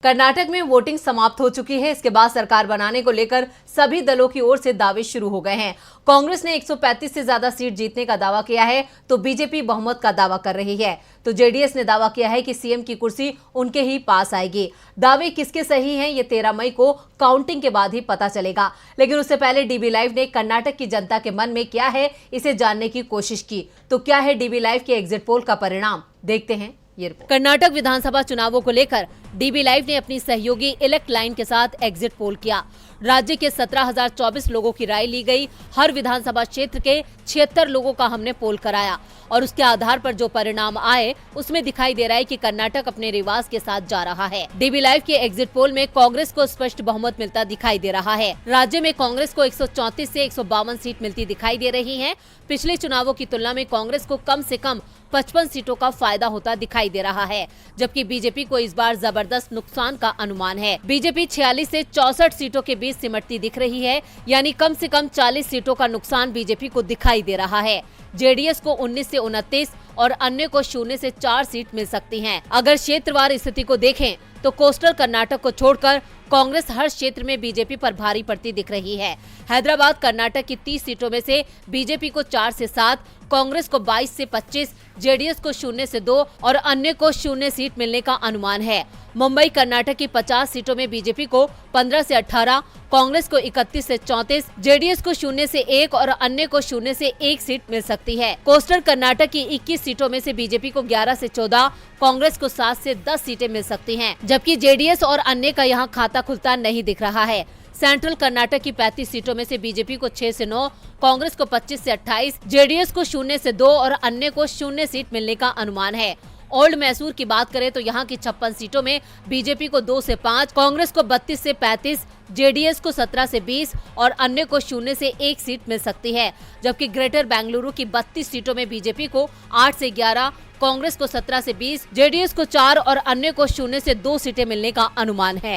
कर्नाटक में वोटिंग समाप्त हो चुकी है। इसके बाद सरकार बनाने को लेकर सभी दलों की ओर से दावे शुरू हो गए हैं। कांग्रेस ने 135 से ज्यादा सीट जीतने का दावा किया है तो बीजेपी बहुमत का दावा कर रही है, तो जेडीएस ने दावा किया है कि सीएम की कुर्सी उनके ही पास आएगी। दावे किसके सही हैं ये 13 मई को काउंटिंग के बाद ही पता चलेगा। लेकिन उससे पहले डीबी लाइव ने कर्नाटक की जनता के मन में क्या है इसे जानने की कोशिश की। तो क्या है डीबी लाइव के एग्जिट पोल का परिणाम, देखते हैं ये रिपोर्ट। कर्नाटक विधानसभा चुनावों को लेकर डीबी लाइव ने अपनी सहयोगी इलेक्ट लाइन के साथ एग्जिट पोल किया। राज्य के 17,024 लोगों की राय ली गई। हर विधानसभा क्षेत्र के 76 लोगों का हमने पोल कराया और उसके आधार पर जो परिणाम आए उसमें दिखाई दे रहा है कि कर्नाटक अपने रिवाज के साथ जा रहा है। डीबी लाइव के एग्जिट पोल में कांग्रेस को स्पष्ट बहुमत मिलता दिखाई दे रहा है। राज्य में कांग्रेस को 134 से 152 सीट मिलती दिखाई दे रही है। पिछले चुनावों की तुलना में कांग्रेस को कम से कम 55 सीटों का फायदा होता दिखाई दे रहा है, जबकि बीजेपी को इस बार जबरदस्त नुकसान का अनुमान है। बीजेपी 46 से 64 सीटों के बीच सिमटती दिख रही है, यानी कम से कम 40 सीटों का नुकसान बीजेपी को दिखाई दे रहा है। जेडीएस को 19 से 29 और अन्य को 0 से 4 सीट मिल सकती हैं। अगर क्षेत्रवार स्थिति को देखें तो कोस्टल कर्नाटक को छोड़कर कांग्रेस हर क्षेत्र में बीजेपी पर भारी पड़ती दिख रही है। हैदराबाद कर्नाटक की 30 सीटों में से बीजेपी को 4 से 7, कांग्रेस को 22 से 25, जेडीएस को 0 से 2 और अन्य को 0 सीट मिलने का अनुमान है। मुंबई कर्नाटक की 50 सीटों में बीजेपी को 15 से 18, कांग्रेस को 31 से 34, जेडीएस को 0 से 1 और अन्य को 0 से 1 सीट मिल सकती है। कोस्टल कर्नाटक की 21 सीटों में से बीजेपी को 11 से 14, कांग्रेस को 7 से 10 सीटें मिल सकती हैं, जबकि जेडीएस और अन्य का यहां खाता खुलता नहीं दिख रहा है। सेंट्रल कर्नाटक की 35 सीटों में से बीजेपी को 6 से 9, कांग्रेस को 25 से 28, जेडीएस को 0 से 2 और अन्य को 0 सीट मिलने का अनुमान है। ओल्ड मैसूर की बात करें तो यहाँ की 56 सीटों में बीजेपी को 2 से 5, कांग्रेस को 32 से 35, जेडीएस को 17 से 20 और अन्य को 0 से 1 सीट मिल सकती है, जबकि ग्रेटर बेंगलुरु की 32 सीटों में बीजेपी को 8 से 11, कांग्रेस को 17 से 20, जेडीएस को 4 और अन्य को 0 से 2 सीटें मिलने का अनुमान है।